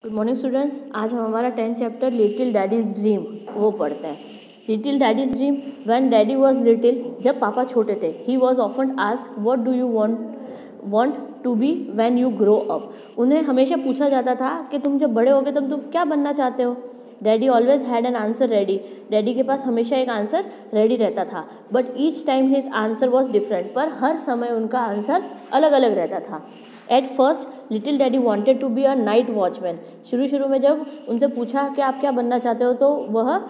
Good morning students. आज हम हमारा 10th chapter little daddy's dream वो पढ़ते हैं। Little daddy's dream. When daddy was little, जब पापा छोटे थे, he was often asked what do you want to be when you grow up. उन्हें हमेशा पूछा जाता था कि तुम जब बड़े होगे तब तुम क्या बनना चाहते हो। Daddy always had an answer ready. Daddy के पास हमेशा एक आंसर रेडी रहता था, but each time his answer was different. पर हर समय उनका आंसर अलग अलग रहता था। At first little daddy wanted to be a night watchman. शुरू में जब उनसे पूछा कि आप क्या बनना चाहते हो, तो वह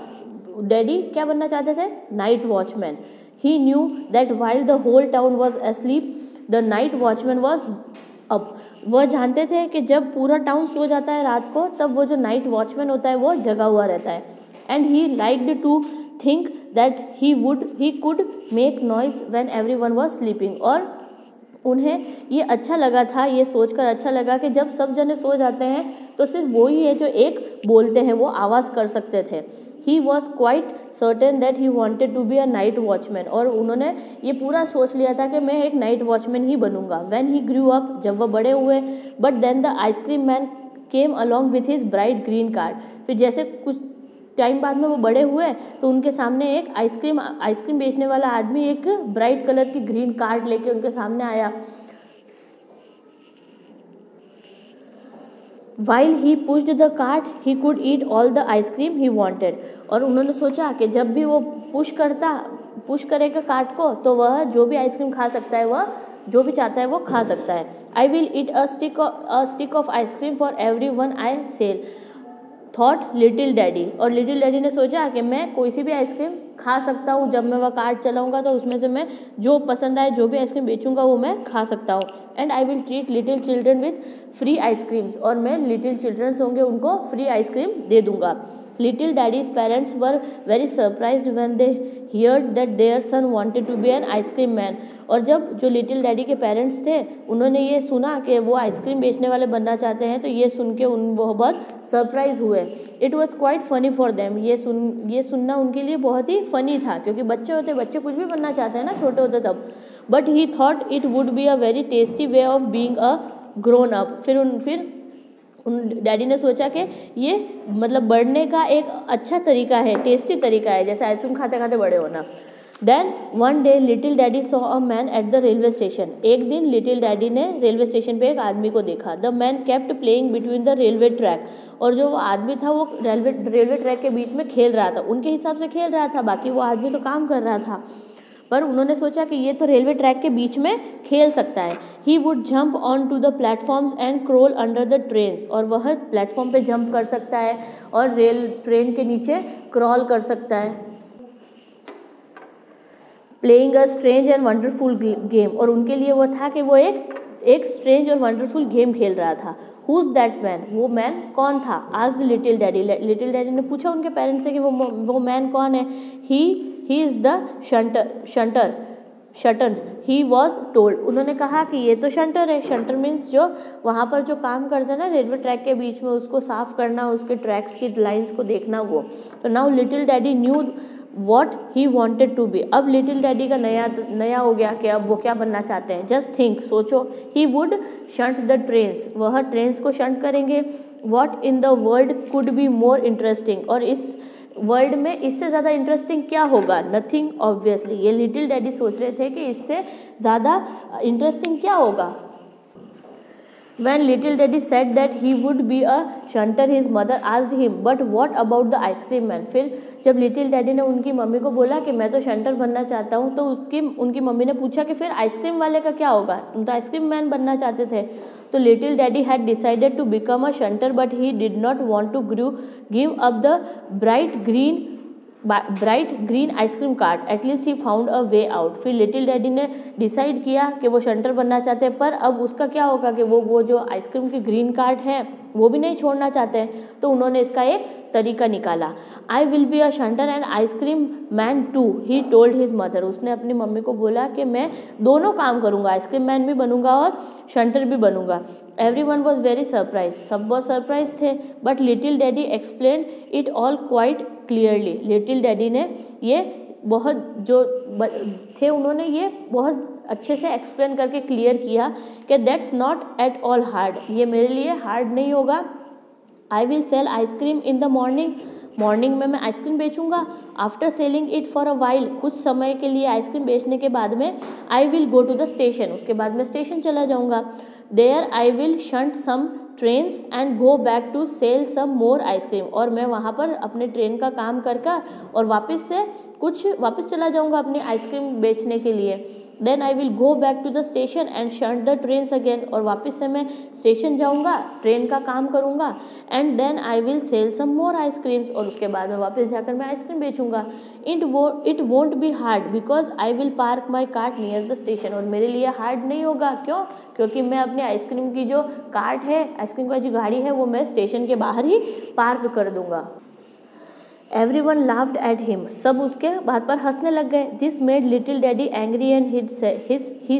डैडी क्या बनना चाहते थे? Night watchman. He knew that while the whole town was asleep the night watchman was up. वह जानते थे कि जब पूरा टाउन सो जाता है रात को, तब वो जो नाइट वॉचमैन होता है वो जगा हुआ रहता है। And he liked to think that he could make noise when everyone was sleeping. और उन्हें ये अच्छा लगा था, ये सोचकर अच्छा लगा कि जब सब जने सो जाते हैं तो सिर्फ वो ही है जो एक बोलते हैं, वो आवाज़ कर सकते थे। He was quite certain that he wanted to be a night watchman. और उन्होंने ये पूरा सोच लिया था कि मैं एक नाइट वॉचमैन ही बनूंगा। व्हेन ही ग्रू अप, जब वह बड़े हुए, but then the ice cream man came along with his bright green cart. फिर जैसे कुछ टाइम बाद में वो बड़े हुए तो उनके सामने एक आइसक्रीम बेचने वाला आदमी एक ब्राइट कलर की ग्रीन कार्ड लेके उनके सामने आया। While he pushed the cart, he could eat all the ice cream he wanted. और उन्होंने सोचा कि जब भी वो पुश करेगा कार्ट को, तो वह जो भी आइसक्रीम खा सकता है, वह जो भी चाहता है वो खा सकता है। I will eat a stick of ice cream for everyone I sell, thought little daddy. और लिटिल डैडी ने सोचा कि मैं कोई सी भी आइसक्रीम खा सकता हूँ, जब मैं वह कार्ट चलाऊंगा तो उसमें से मैं जो पसंद आए जो भी आइसक्रीम बेचूंगा वो मैं खा सकता हूँ। And I will treat little children with free ice creams. और मैं लिटिल चिल्ड्रंस होंगे उनको फ्री आइसक्रीम दे दूंगा। Little daddy's parents were very surprised when they heard that their son wanted to be an ice cream man. और जब जो little daddy के पेरेंट्स थे, उन्होंने ये सुना कि वो आइसक्रीम बेचने वाले बनना चाहते हैं, तो ये सुन के वो बहुत सरप्राइज हुए। It was quite funny for them. ये सुनना उनके लिए बहुत ही फनी था, क्योंकि बच्चे कुछ भी बनना चाहते हैं ना छोटे होते तब। But he thought it would be a very tasty way of being a grown up. फिर डैडी ने सोचा कि ये मतलब बढ़ने का एक अच्छा तरीका है, टेस्टी तरीका है, जैसे आइसक्रीम खाते खाते बड़े होना। Then one day little daddy saw a man at the railway station. एक दिन लिटिल डैडी ने रेलवे स्टेशन पे एक आदमी को देखा। The man kept playing between the railway track. और जो आदमी था वो रेलवे ट्रैक के बीच में खेल रहा था, उनके हिसाब से खेल रहा था, बाकी वो आदमी तो काम कर रहा था। पर उन्होंने सोचा कि ये तो रेलवे ट्रैक के बीच में खेल सकता है। He would jump on to the platforms and crawl under the trains. और वह प्लेटफॉर्म पे जंप कर सकता है और ट्रेन के नीचे क्रॉल कर सकता है। Playing a strange and wonderful game. और उनके लिए वो था कि वो एक स्ट्रेंज और वंडरफुल गेम खेल रहा था। Who's that man? वो मैन कौन था? आज लिटिल डैडी। लिटिल डैडी ने पूछा उनके पेरेंट्स से कि वो मैन कौन है। He is the shutters he was told. उन्होंने कहा कि ये तो शंटर है। शंटर मीन्स जो वहाँ पर जो काम करता है ना रेलवे ट्रैक के बीच में, उसको साफ करना, उसके ट्रैक्स की लाइंस को देखना वो। तो now little daddy knew what he wanted to be. अब लिटिल डैडी का नया हो गया कि अब वो क्या बनना चाहते हैं। जस्ट थिंक, सोचो। He would shunt the trains, वह ट्रेन्स को शंट करेंगे। What in the world could be more interesting. और इस वर्ल्ड में इससे ज़्यादा इंटरेस्टिंग क्या होगा? Nothing obviously. ये लिटिल डैडी सोच रहे थे कि इससे ज़्यादा इंटरेस्टिंग क्या होगा। When little daddy said that he would be a shunter, his mother asked him, but what about the ice cream man? फिर जब लिटिल डैडी ने उनकी मम्मी को बोला कि मैं तो शंटर बनना चाहता हूँ, तो उनकी मम्मी ने पूछा कि फिर आइसक्रीम वाले का क्या होगा? तुम तो आइसक्रीम मैन बनना चाहते थे। तो little daddy had decided to become a shunter, but he did not want to give up the bright green ice cream cart. At least he found a way out. फिर लिटिल डैडी ने decide किया कि वो shunter बनना चाहते हैं, पर अब उसका क्या होगा कि वो जो आइसक्रीम की ग्रीन कार्ट है वो भी नहीं छोड़ना चाहते हैं। तो उन्होंने इसका एक तरीका निकाला। I will be a shunter and ice cream man too, he told his mother. उसने अपनी मम्मी को बोला कि मैं दोनों काम करूँगा, आइसक्रीम मैन भी बनूंगा और शंटर भी बनूंगा। Everyone was very surprise. सब बहुत सरप्राइज थे। But little daddy explain it all quite clearly. Little daddy ने ये बहुत जो थे उन्होंने ये बहुत अच्छे से एक्सप्लेन करके क्लियर किया कि that's not at all hard. ये मेरे लिए हार्ड नहीं होगा। I will sell ice cream in the morning, morning में मैं आइसक्रीम बेचूंगा। After selling it for a while, कुछ समय के लिए आइसक्रीम बेचने के बाद में I will go to the station, उसके बाद मैं स्टेशन चला जाऊंगा। There I will shunt some trains and go back to sell some more ice cream, और मैं वहाँ पर अपने ट्रेन का काम कर और वापस चला जाऊँगा अपनी आइसक्रीम बेचने के लिए। Then I will go back to the station and shunt the trains again, और वापस से मैं स्टेशन जाऊँगा, ट्रेन का काम करूँगा। And then I will sell some more ice creams, और उसके बाद में वापस जाकर मैं आइसक्रीम बेचूंगा। It won't be hard because I will park my cart near the station, और मेरे लिए हार्ड नहीं होगा, क्यों? क्योंकि मैं अपनी आइसक्रीम की जो कार्ट है, आइसक्रीम का जो गाड़ी है, वो मैं स्टेशन के बाहर ही पार्क कर दूंगा। Everyone laughed at him, सब उसके बात पर हंसने लग गए। This made little daddy angry and he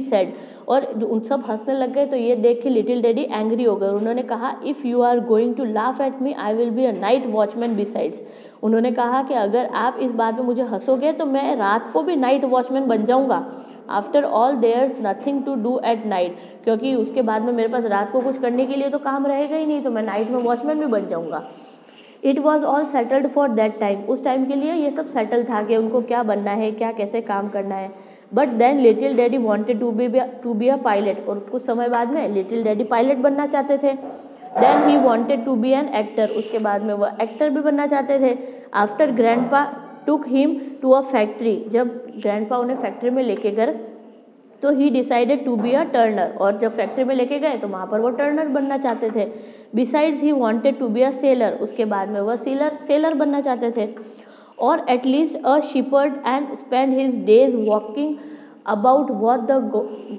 said, और उन सब हंसने लग गए तो ये देख के लिटिल डैडी एंग्री हो गए। उन्होंने कहा if you are going to laugh at me I will be a night watchman besides, उन्होंने कहा कि अगर आप इस बात में मुझे हंसोगे तो मैं रात को भी नाइट वॉचमैन बन जाऊंगा। After all there's nothing to do at night, क्योंकि उसके बाद में मेरे पास रात को कुछ करने के लिए तो काम रहेगा ही नहीं, तो मैं नाइट में वॉचमैन भी बन जाऊंगा। It was all settled for that time, उस टाइम के लिए ये सब सेटल था कि उनको क्या बनना है, क्या कैसे काम करना है। But then little daddy wanted to be a pilot, और कुछ समय बाद में लिटिल डैडी पायलट बनना चाहते थे। Then he wanted to be an actor, उसके बाद में वह एक्टर भी बनना चाहते थे। After grandpa took him to a factory, जब ग्रैंडपा उन्हें फैक्ट्री में लेके गए तो he decided to be a turner, और जब फैक्ट्री में लेके गए तो वहाँ पर वो टर्नर बनना चाहते थे। Besides he wanted to be a sailor, उसके बाद में वह सेलर बनना चाहते थे। और at least a shepherd and spend his days walking about what the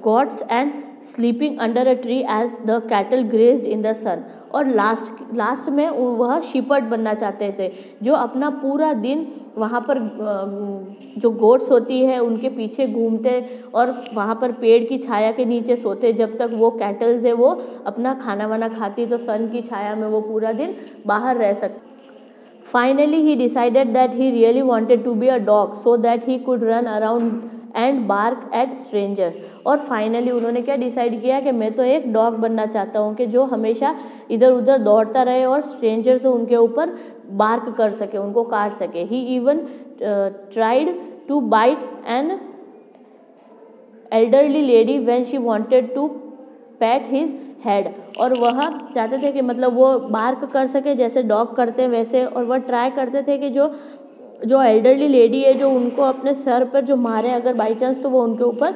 gods and sleeping under a tree as the cattle grazed in the sun, और last में वह शिपर्ड बनना चाहते थे, जो अपना पूरा दिन वहाँ पर जो गोट्स होती है उनके पीछे घूमते और वहाँ पर पेड़ की छाया के नीचे सोते जब तक वो कैटल्स है वो अपना खाना वाना खाती, तो सन की छाया में वो पूरा दिन बाहर रह सकते। Finally, he decided that he really wanted to be a dog so that he could run around and bark at strangers. और फाइनली उन्होंने क्या डिसाइड किया कि मैं तो एक डॉग बनना चाहता हूँ कि जो हमेशा इधर उधर दौड़ता रहे और स्ट्रेंजर्स उनके ऊपर बार्क कर सके, उनको काट सके। He even tried to bite an elderly lady when she wanted to PAT his head, और वह चाहते थे कि मतलब वो बार्क कर सके जैसे डॉग करते हैं वैसे, और वह ट्राई करते थे कि जो एल्डरली लेडी है जो उनको अपने सर पर जो मारे अगर बाई चांस तो वो उनके ऊपर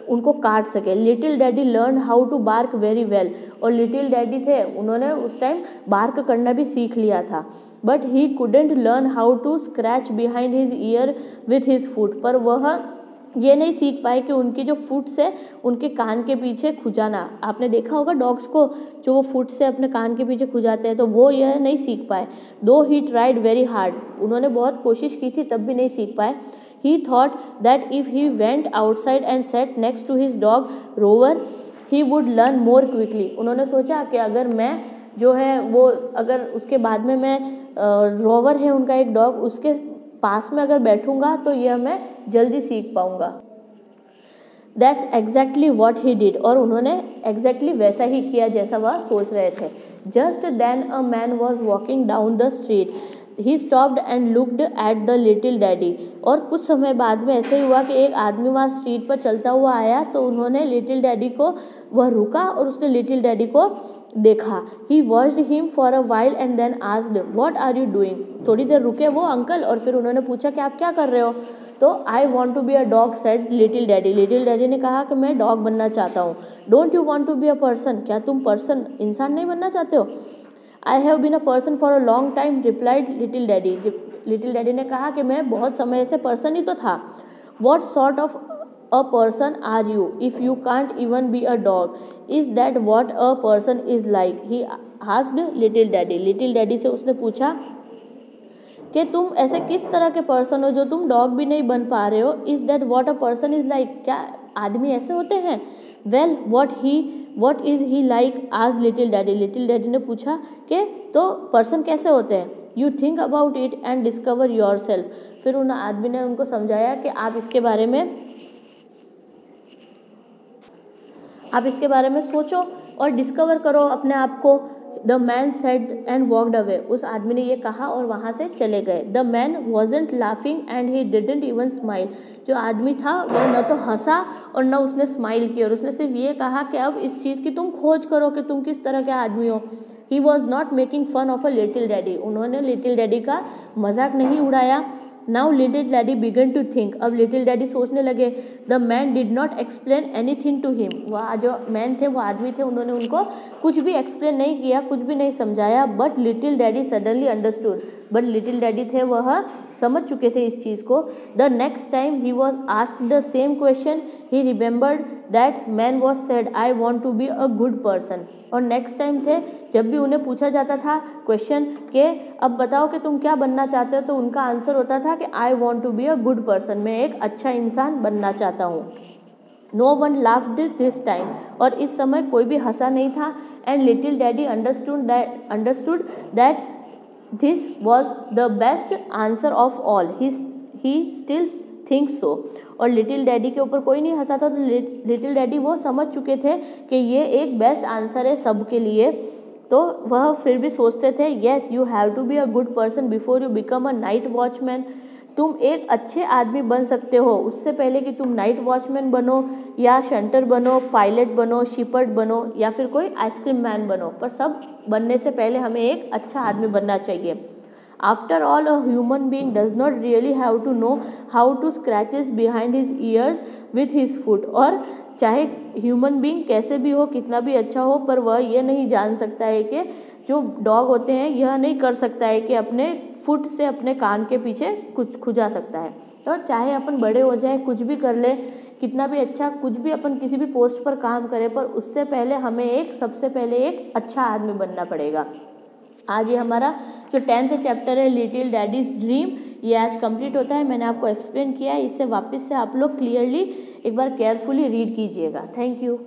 उनको काट सके। Little daddy learn how to bark very well, और लिटिल डैडी थे उन्होंने उस टाइम बार्क करना भी सीख लिया था। But he couldn't learn how to scratch behind his ear with his foot, पर वह ये नहीं सीख पाए कि उनकी जो फुट से उनके कान के पीछे खुजाना, आपने देखा होगा डॉग्स को जो वो फुट से अपने कान के पीछे खुजाते हैं, तो वो यह नहीं सीख पाए। दो ही ट्राइड वेरी हार्ड, उन्होंने बहुत कोशिश की थी तब भी नहीं सीख पाए। He thought that if he went outside and sat next to his dog Rover he would learn more quickly, उन्होंने सोचा कि अगर मैं जो है वो अगर उसके बाद में मैं रोवर है उनका एक डॉग उसके पास में अगर बैठूंगा तो यह मैं जल्दी सीख पाऊंगा। That's exactly what he did, और उन्होंने एग्जैक्टली वैसा ही किया जैसा वह सोच रहे थे। Just then a man was walking down the street, he stopped and looked at the little daddy, और कुछ समय बाद में ऐसे हुआ कि एक आदमी वहाँ स्ट्रीट पर चलता हुआ आया, तो उन्होंने लिटिल डैडी को, वह रुका और उसने लिटिल डैडी को देखा। He watched him for a while and then asked what are you doing, थोड़ी देर रुके वो अंकल और फिर उन्होंने पूछा कि आप क्या कर रहे हो, तो I want to be a dog said little daddy, little daddy ने कहा कि मैं डॉग बनना चाहता हूँ। Don't you want to be a person, क्या तुम पर्सन इंसान नहीं बनना चाहते हो। I have been a person for a long time replied little daddy, little daddy ने कहा कि मैं बहुत समय से पर्सन ही तो था। What sort of a person are you if you can't even be a dog, is that what a person is like, he asked little daddy, little daddy से उसने पूछा कि तुम ऐसे किस तरह के पर्सन हो जो तुम डॉग भी नहीं बन पा रहे हो। Is that what a person is like, क्या आदमी ऐसे होते हैं। Well what is he like आज लिटिल डैडी, लिटिल डैडी ने पूछा कि तो पर्सन कैसे होते हैं। You think about it and discover your self, फिर उन आदमी ने उनको समझाया कि आप इसके बारे में सोचो और डिस्कवर करो अपने आप को, the man said and walked away, उस आदमी ने ये कहा और वहाँ से चले गए। The man wasn't laughing and he didn't even smile, जो आदमी था वह न तो हंसा और न उसने स्माइल की, और उसने सिर्फ ये कहा कि अब इस चीज़ की तुम खोज करो कि तुम किस तरह के आदमी हो। He was not making fun of a little daddy, उन्होंने लिटिल डैडी का मजाक नहीं उड़ाया। Now little daddy began to think, अब लिटिल डैडी सोचने लगे। The man did not explain anything to him, वह जो मैन थे वो आदमी थे, उन्होंने उनको कुछ भी एक्सप्लेन नहीं किया, कुछ भी नहीं समझाया। But little daddy suddenly understood, but little daddy थे वह समझ चुके थे इस चीज़ को। The next time he was asked the same question he remembered that man was said I want to be a good person, और नेक्स्ट टाइम थे जब भी उन्हें पूछा जाता था क्वेश्चन के अब बताओ कि तुम क्या बनना चाहते हो, तो उनका आंसर होता था कि I want to be a good person, मैं एक अच्छा इंसान बनना चाहता हूँ। No one laughed this time, और इस समय कोई भी हंसा नहीं था। And little daddy understood that this was the best answer of all, he still think so, और लिटिल डैडी के ऊपर कोई नहीं हंसा था, तो लिटिल डैडी वो समझ चुके थे कि ये एक बेस्ट आंसर है सब के लिए, तो वह फिर भी सोचते थे yes you have to be a good person before you become a night watchman, तुम एक अच्छे आदमी बन सकते हो उससे पहले कि तुम नाइट वॉचमैन बनो या शंटर बनो, पायलट बनो, शिपर्ड बनो या फिर कोई आइसक्रीम मैन बनो, पर सब बनने से पहले हमें एक अच्छा आदमी बनना चाहिए। After all, a human being does not really have to know how to scratches behind his ears with his foot, और चाहे ह्यूमन बीइंग कैसे भी हो, कितना भी अच्छा हो, पर वह यह नहीं जान सकता है कि जो डॉग होते हैं यह नहीं कर सकता है कि अपने फुट से अपने कान के पीछे कुछ खुजा सकता है। तो चाहे अपन बड़े हो जाए, कुछ भी कर ले, कितना भी अच्छा, कुछ भी अपन किसी भी पोस्ट पर काम करें, पर उससे पहले हमें सबसे पहले एक अच्छा आदमी बनना पड़ेगा। आज ये हमारा जो 10th चैप्टर है लिटिल डैडीज ड्रीम, ये आज कंप्लीट होता है। मैंने आपको एक्सप्लेन किया है, इससे वापस से आप लोग क्लियरली एक बार केयरफुली रीड कीजिएगा। Thank you.